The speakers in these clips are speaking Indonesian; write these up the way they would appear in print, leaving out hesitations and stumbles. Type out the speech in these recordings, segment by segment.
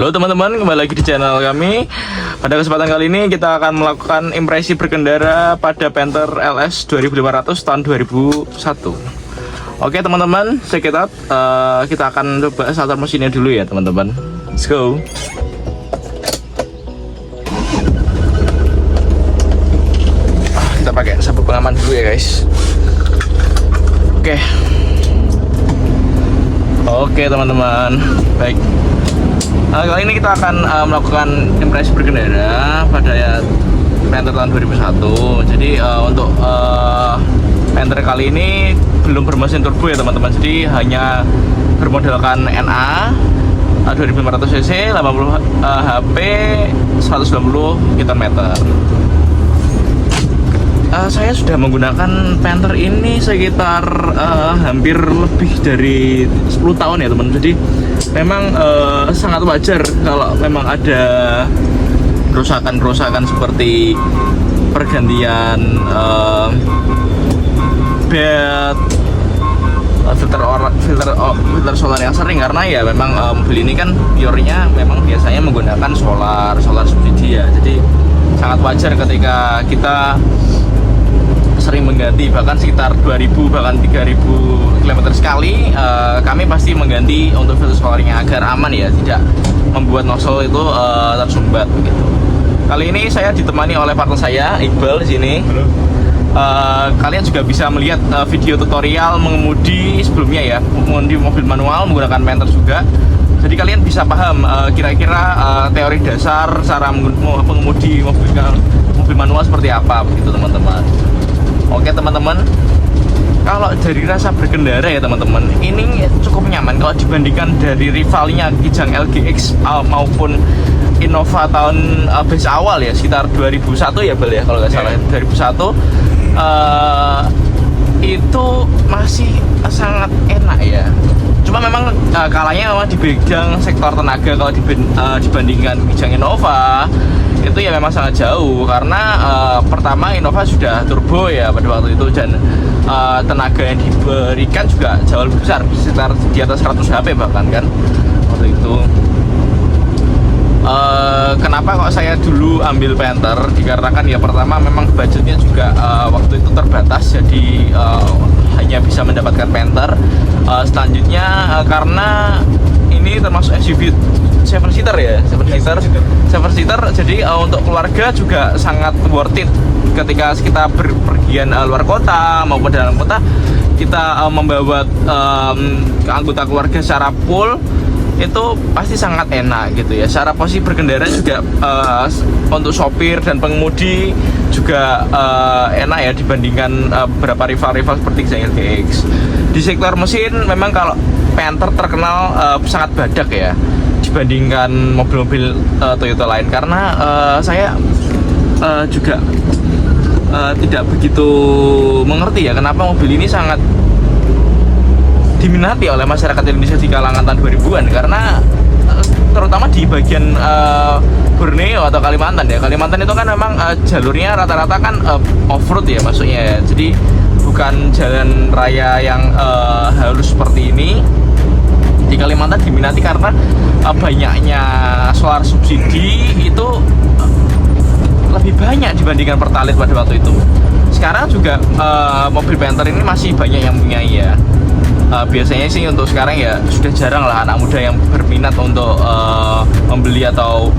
Halo teman-teman, kembali lagi di channel kami. Pada kesempatan kali ini kita akan melakukan impresi berkendara pada Panther LS 2500 tahun 2001. Oke teman-teman, check it out. Kita akan coba starter mesinnya dulu ya teman-teman. Let's go. Kita pakai sabuk pengaman dulu ya guys. Oke teman-teman, baik. Kali ini kita akan melakukan impresi berkendara pada Panther tahun 2001. Jadi untuk Panther kali ini belum bermesin turbo ya teman-teman. Jadi hanya bermodalkan NA 2500 cc, 80 HP, 190 Nm. Saya sudah menggunakan Panther ini sekitar hampir lebih dari 10 tahun ya teman. Jadi memang sangat wajar kalau memang ada kerusakan-kerusakan seperti pergantian bed, filter solar yang sering, karena ya memang mobil ini kan purenya memang biasanya menggunakan solar subsidi ya. Jadi sangat wajar ketika kita sering mengganti, bahkan sekitar 2000 bahkan 3000 km sekali. Kami pasti mengganti untuk filter solarnya agar aman ya, tidak membuat nozzle itu tersumbat begitu. Kali ini saya ditemani oleh partner saya Iqbal di sini. Halo. Kalian juga bisa melihat video tutorial mengemudi sebelumnya ya, mengemudi mobil manual menggunakan Panther juga. Jadi kalian bisa paham kira-kira teori dasar cara mengemudi mobil manual seperti apa begitu teman-teman. Oke teman-teman, kalau dari rasa berkendara ya teman-teman, ini cukup nyaman kalau dibandingkan dari rivalnya Kijang LGX maupun Innova tahun base awal ya, sekitar 2001 ya Bel ya, kalau nggak salah 2001. Itu masih sangat enak ya. Cuma memang kalanya memang di bidang sektor tenaga kalau dibandingkan Kijang Innova itu ya memang sangat jauh, karena pertama Innova sudah turbo ya pada waktu itu, dan tenaga yang diberikan juga jauh lebih besar, sekitar di atas 100 HP bahkan kan waktu itu. Kenapa kok saya dulu ambil Panther? Dikarenakan ya pertama memang budgetnya juga waktu itu terbatas, jadi hanya bisa mendapatkan Panther. Selanjutnya karena ini termasuk SUV 7 seater ya, 7 seater, jadi untuk keluarga juga sangat worth it. Ketika kita berpergian luar kota maupun dalam kota, kita membawa anggota keluarga secara full, itu pasti sangat enak gitu ya. Secara posisi berkendara juga untuk sopir dan pengemudi juga enak ya, dibandingkan beberapa rival-rival seperti Kijang LGX. Di sektor mesin memang kalau Panther terkenal sangat badak ya dibandingkan mobil-mobil Toyota lain, karena saya juga tidak begitu mengerti ya kenapa mobil ini sangat diminati oleh masyarakat Indonesia di kalangan tahun 2000-an, karena terutama di bagian Borneo atau Kalimantan ya. Kalimantan itu kan memang jalurnya rata-rata kan off-road ya masuknya ya. Jadi bukan jalan raya yang halus seperti ini. Di Kalimantan diminati karena banyaknya solar subsidi itu lebih banyak dibandingkan Pertalite pada waktu itu. Sekarang juga mobil Panther ini masih banyak yang punya ya. Biasanya sih untuk sekarang ya sudah jarang lah anak muda yang berminat untuk membeli atau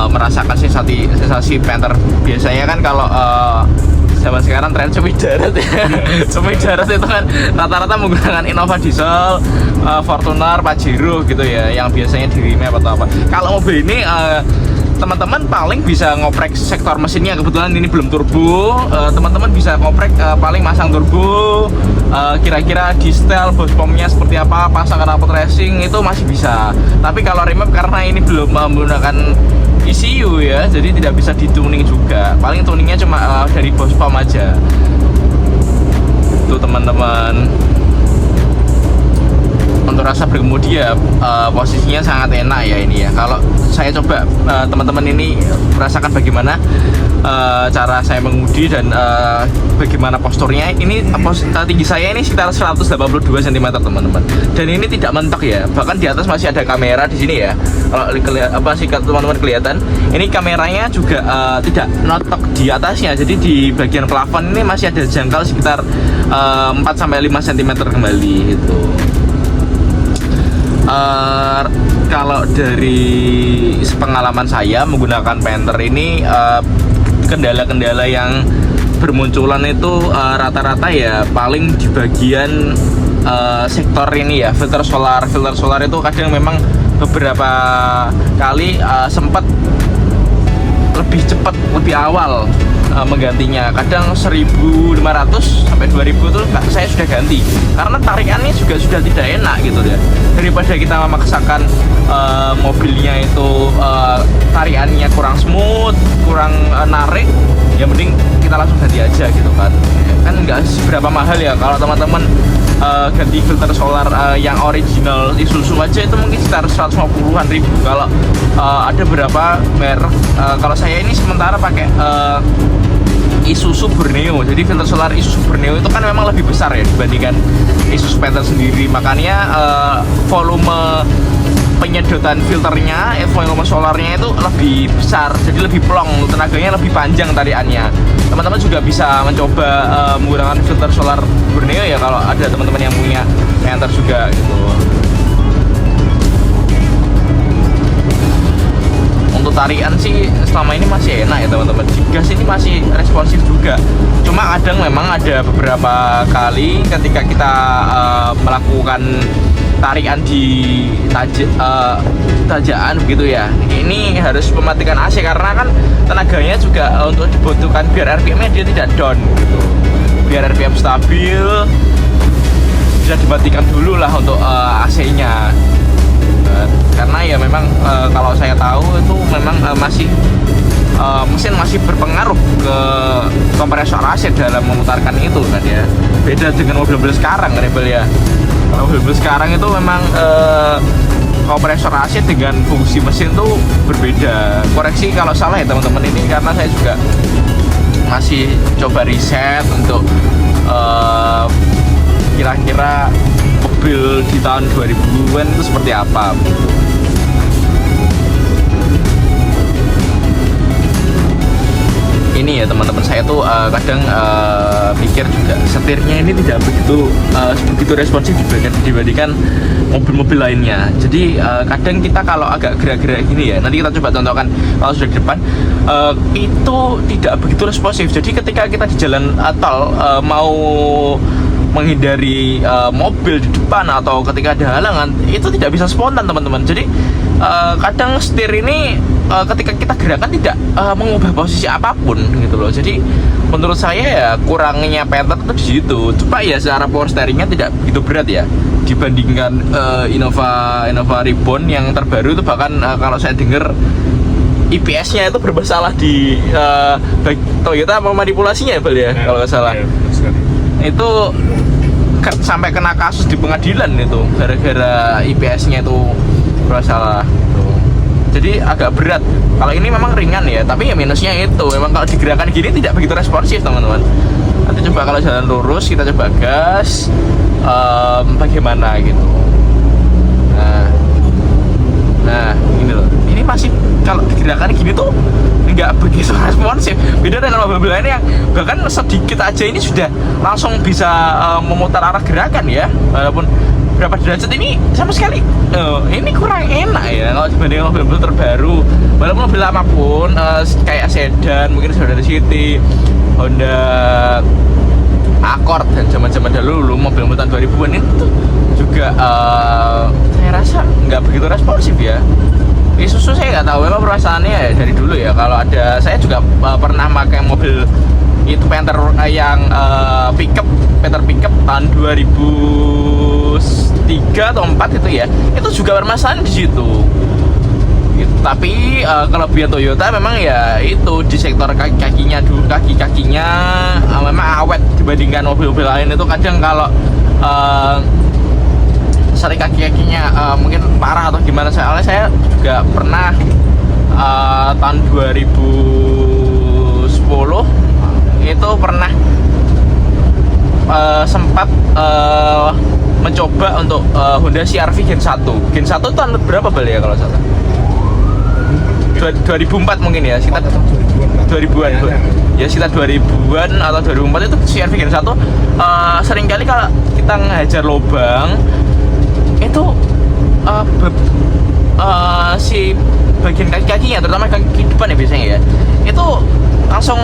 merasakan sensasi Panther. Biasanya kan kalau zaman sekarang tren sepi darat ya. Sepi darat itu kan rata-rata menggunakan Innova diesel, Fortuner, Pajero gitu ya, yang biasanya di remap atau apa. Kalau mobil ini teman-teman paling bisa ngoprek sektor mesinnya, kebetulan ini belum turbo. Teman-teman bisa ngoprek paling masang turbo, kira-kira di setel bos pomnya seperti apa, pasang knalpot racing itu masih bisa. Tapi kalau remap karena ini belum menggunakan ECU ya, jadi tidak bisa dituning juga. Paling tuningnya cuma dari bos pom aja. Tuh teman-teman. untuk rasa berkemudi ya posisinya sangat enak ya ini ya. Kalau saya coba teman-teman ini merasakan bagaimana cara saya mengemudi dan bagaimana posturnya. Ini tinggi saya ini sekitar 182 cm teman-teman, dan ini tidak mentok ya, bahkan di atas masih ada kamera di sini ya. Kalau teman-teman kelihatan, ini kameranya juga tidak notok di atasnya, jadi di bagian plafon ini masih ada jangkal sekitar 4-5 cm kembali itu. Kalau dari pengalaman saya menggunakan Panther ini, kendala-kendala yang bermunculan itu rata-rata ya paling di bagian sektor ini ya, filter solar itu kadang memang beberapa kali sempat lebih cepat, lebih awal menggantinya. Kadang 1.500 sampai 2.000 tuh saya sudah ganti karena tarikannya juga sudah tidak enak gitu ya. Daripada kita memaksakan mobilnya itu tarikannya kurang smooth, kurang narik, ya mending kita langsung ganti aja gitu kan nggak seberapa mahal ya. Kalau teman-teman ganti filter solar yang original Isuzu aja itu mungkin sekitar 150-an ribu. Kalau ada beberapa merek, kalau saya ini sementara pakai Isuzu Borneo. Jadi filter solar Isuzu Borneo itu kan memang lebih besar ya dibandingkan Isuzu Panther sendiri, makanya volume penyedotan filternya, volume solarnya itu lebih besar, jadi lebih plong, tenaganya lebih panjang tariannya. Teman-teman juga bisa mencoba menggunakan filter solar Borneo ya kalau ada teman-teman yang punya Panther juga gitu. Untuk tarian sih selama ini masih enak ya teman-teman. Di gas ini masih responsif juga. Cuma kadang memang ada beberapa kali ketika kita melakukan tarian di tajaan begitu ya, ini harus mematikan AC karena kan tenaganya juga untuk dibutuhkan biar RPM-nya dia tidak down gitu. Biar RPM stabil bisa dimatikan dulu lah untuk AC-nya. Karena ya memang kalau saya tahu itu memang mesin masih berpengaruh ke kompresor AC dalam memutarkan itu kan ya. Beda dengan mobil-mobil sekarang kan ya. Kalau mobil sekarang itu memang kompresor AC dengan fungsi mesin tuh berbeda. Koreksi kalau salah ya teman-teman ini, karena saya juga masih coba riset untuk kira-kira mobil di tahun 2000-an itu seperti apa begitu. Ini ya teman-teman, saya tuh kadang mikir juga setirnya ini tidak begitu responsif dibandingkan mobil-mobil lainnya. Jadi kadang kita kalau agak gerak-gerak gini ya, nanti kita coba contohkan kalau sudah di depan, itu tidak begitu responsif. Jadi ketika kita di jalan tol mau menghindari mobil di depan atau ketika ada halangan, itu tidak bisa spontan teman-teman. Jadi kadang setir ini ketika kita gerakan tidak mengubah posisi apapun gitu loh. Jadi menurut saya ya kurangnya Panther itu di situ. Cuma ya secara power steeringnya tidak begitu berat ya dibandingkan Innova Reborn yang terbaru itu. Bahkan kalau saya dengar IPS-nya itu bermasalah di Toyota, memanipulasinya ya Bal ya, kalau nggak salah. Itu sampai kena kasus di pengadilan itu gara-gara IPS-nya itu bermasalah. Jadi agak berat. Kalau ini memang ringan ya, tapi ya minusnya itu memang kalau digerakkan gini tidak begitu responsif teman-teman. Nanti coba kalau jalan lurus kita coba gas, bagaimana gitu. Nah ini loh, ini masih kalau digerakkan gini tuh nggak begitu responsif. Beda dengan mobil lain yang bahkan sedikit aja ini sudah langsung bisa memutar arah gerakan ya, walaupun berapa derajat ini sama sekali ini kurang enak ya kalau dibanding mobil-mobil terbaru. Walaupun mobil lama pun kayak sedan, mungkin Honda City, Honda Accord dan zaman-zaman dulu mobil-mobil tahun 2000-an itu juga saya rasa nggak begitu responsif ya. Isuzu saya nggak tahu, memang perasaannya ya dari dulu ya. Kalau ada, saya juga pernah pakai mobil itu Panther yang Panther pickup tahun 2003 atau 4 itu ya, itu juga bermasalah di situ. Gitu. Tapi kelebihan Toyota memang ya itu di sektor kaki-kakinya memang awet dibandingkan mobil-mobil lain. Itu kadang kalau sering kaki-kakinya mungkin parah atau gimana. Soalnya saya juga pernah tahun 2010 itu pernah sempat mencoba untuk Honda CR-V Gen 1. Gen 1 tahun berapa balik ya kalau salah? 2004 mungkin ya, sekitar 2000-an. Ya sekitar 2000-an atau 2004 itu CR-V Gen 1 seringkali kalau kita ngehajar lubang itu si bagian kaki-kakinya, terutama kaki depan ya biasanya ya, itu langsung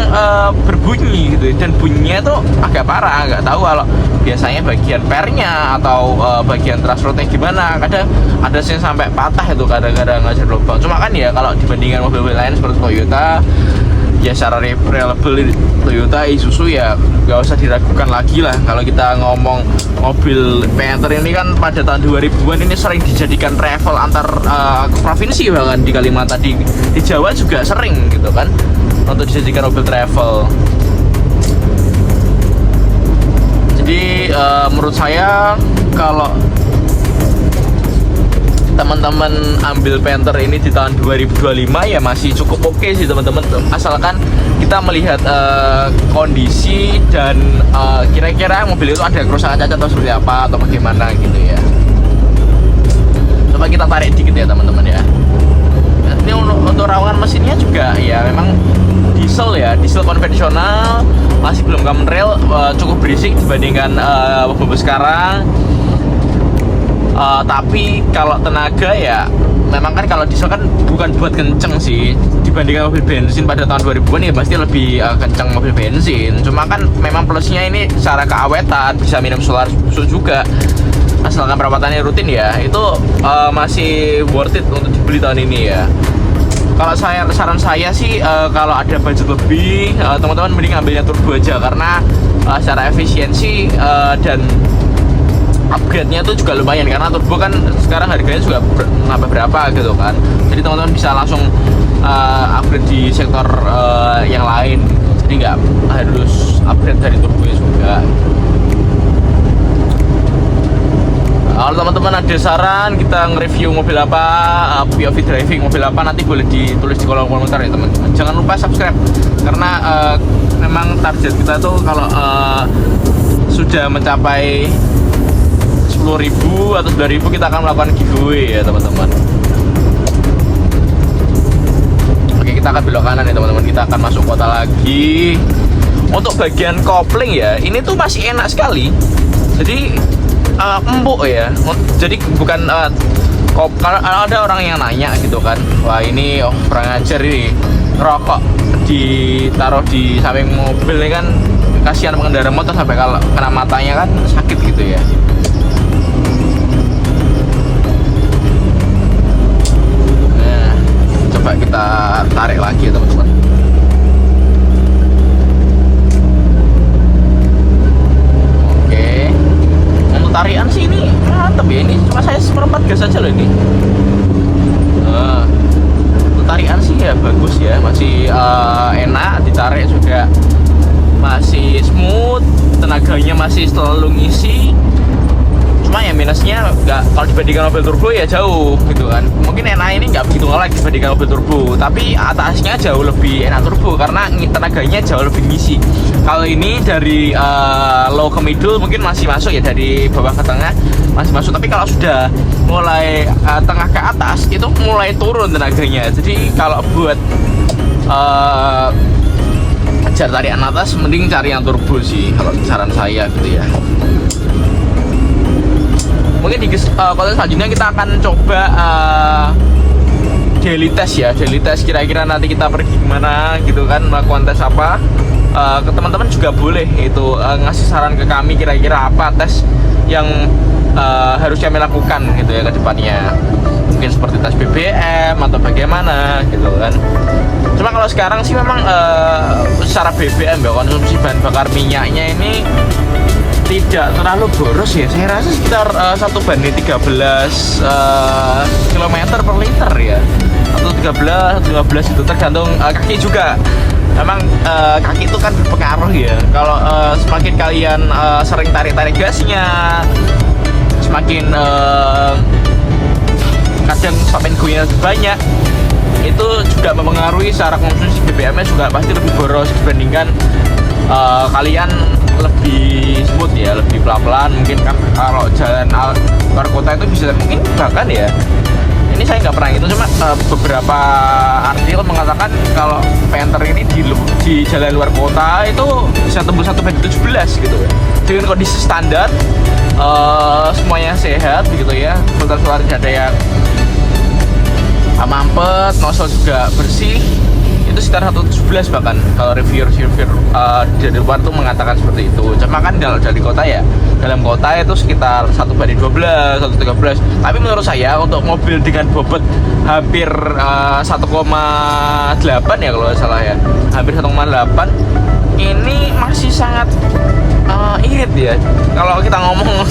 berbunyi gitu, dan bunyinya tuh agak parah. Nggak tahu kalau biasanya bagian pernya atau bagian throttle gimana, kadang ada yang sampai patah itu kadang-kadang ngajar lubang. Cuma kan ya kalau dibandingkan mobil-mobil lain seperti Toyota ya, secara reliable Toyota, Isuzu ya nggak usah diragukan lagi lah. Kalau kita ngomong mobil Panther ini kan pada tahun 2000-an ini sering dijadikan travel antar provinsi, bahkan di Kalimantan, di Jawa juga sering gitu kan untuk dijadikan mobil travel. Jadi menurut saya kalau teman-teman ambil Panther ini di tahun 2025 ya masih cukup oke sih teman-teman, asalkan kita melihat kondisi dan kira-kira mobil itu ada kerusakan cacat atau seperti apa atau bagaimana gitu ya. Coba kita tarik dikit ya teman-teman ya. Ini untuk rawangan mesinnya juga ya memang diesel ya, diesel konvensional, masih belum common rail, cukup berisik dibandingkan mobil sekarang. Tapi kalau tenaga ya memang kan kalau diesel kan bukan buat kenceng sih, dibandingkan mobil bensin pada tahun 2000-an ya pasti lebih kenceng mobil bensin. Cuma kan memang plusnya ini secara keawetan, bisa minum solar susu juga, asalkan perawatannya rutin ya, itu masih worth it untuk dibeli tahun ini ya. Kalau saran saya sih kalau ada budget lebih, teman-teman mending ambilnya turbo aja, karena secara efisiensi dan upgrade-nya tuh juga lumayan, karena turbo kan sekarang harganya juga nambah berapa gitu kan. Jadi teman-teman bisa langsung upgrade di sektor yang lain, jadi nggak harus upgrade dari turbo juga. Kalau teman-teman ada saran kita nge-review mobil apa, POV driving mobil apa, nanti boleh ditulis di kolom komentar ya teman-teman. Jangan lupa subscribe, karena memang target kita tuh kalau sudah mencapai 10.000 atau 9.000 kita akan melakukan giveaway ya teman-teman. Oke, kita akan belok kanan ya teman-teman, kita akan masuk kota lagi. Untuk bagian kopling ya, ini tuh masih enak sekali. Jadi empuk ya. Jadi bukan kalau ada orang yang nanya gitu kan, wah ini kurang ajar ini, rokok ditaruh di samping mobil ini kan kasihan pengendara motor, sampai kalau kena matanya kan sakit gitu ya. Nah, coba kita tarik lagi ya teman-teman. Tarian sih ini mantep ya, ini cuma saya seperempat gas aja loh ini. Tarian sih ya bagus ya, masih enak ditarik juga, masih smooth, tenaganya masih selalu ngisi. Cuma ya minusnya nggak, kalau dibandingkan mobil turbo ya jauh gitu kan. Mungkin enak ini nggak begitu ngelek dibandingkan mobil turbo, tapi atasnya jauh lebih enak turbo karena tenaganya jauh lebih ngisi. Kalau ini dari low ke middle mungkin masih masuk ya, dari bawah ke tengah masih masuk, tapi kalau sudah mulai tengah ke atas itu mulai turun tenaganya. Jadi kalau buat kejar tarian atas mending cari yang turbo sih kalau saran saya gitu ya. Mungkin di konten selanjutnya kita akan coba daily test ya, daily test kira-kira nanti kita pergi kemana gitu kan, melakukan tes apa. Ke teman-teman juga boleh itu ngasih saran ke kami kira-kira apa tes yang harus kami lakukan gitu ya ke depannya. Mungkin seperti tes BBM atau bagaimana gitu kan. Cuma kalau sekarang sih memang secara BBM ya, konsumsi bahan bakar minyaknya ini tidak terlalu boros ya. Saya rasa sekitar 1/13 km per liter ya, atau 13 atau 15 itu tergantung kaki juga. Memang kaki itu kan berpengaruh ya. Kalau semakin kalian sering tarik gasnya, semakin kadang stop and go-nya lebih banyak, itu juga mempengaruhi secara konsumsi BBM-nya juga pasti lebih boros dibandingkan kalian lebih smooth ya, lebih pelan-pelan. Mungkin kan kalau jalan luar kota itu bisa mungkin bahkan ya, ini saya nggak pernah itu, cuma beberapa artikel mengatakan kalau Panther ini di jalan luar kota itu bisa tembus 1,17 gitu ya, dengan kondisi standar semuanya sehat gitu ya, filter tidak ada yang mampet, nozzle juga bersih, itu sekitar 117 bahkan kalau reviewer dari luar tuh mengatakan seperti itu. Cuma kan kalau dari kota ya, dalam kota itu sekitar 1/12, 1/13. Tapi menurut saya untuk mobil dengan bobot hampir 1,8 ya kalau nggak salah ya, hampir 1,8, ini masih sangat irit ya. Kalau kita ngomong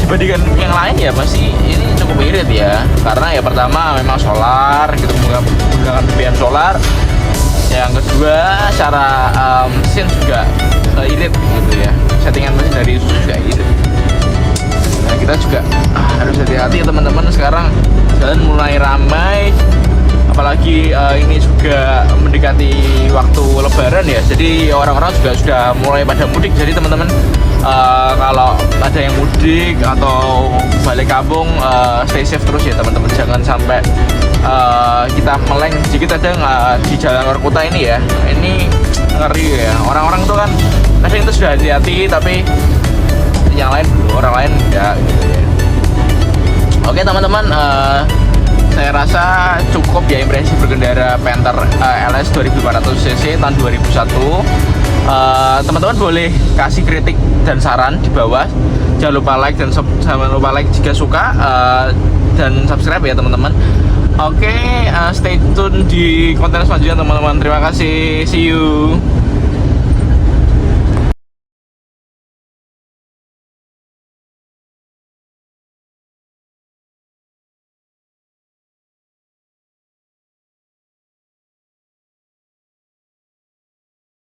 dibandingkan yang lain ya masih ini cukup irit ya, karena ya pertama memang solar gitu, menggunakan BBM solar. Yang kedua secara mesin juga irit gitu ya, settingan mesin dari Isuzu juga irit. Nah kita juga harus hati-hati ya teman-teman, sekarang jalan mulai ramai, apalagi ini juga mendekati waktu lebaran ya, jadi orang-orang juga sudah mulai pada mudik. Jadi teman-teman kalau ada yang mudik atau balik kampung, stay safe terus ya teman-teman, jangan sampai kita meleng sedikit aja di jalan luar kota ini ya. Ini ngeri ya, orang-orang tuh kan kadang itu sudah hati-hati tapi yang lain, orang lain enggak gitu ya. Oke teman-teman, saya rasa cukup ya impresi berkendara Panther LS 2500cc tahun 2001. Teman-teman boleh kasih kritik dan saran di bawah. Jangan lupa like dan jangan lupa like jika suka, dan subscribe ya teman-teman. Oke, stay tune di konten selanjutnya teman-teman. Terima kasih, see you.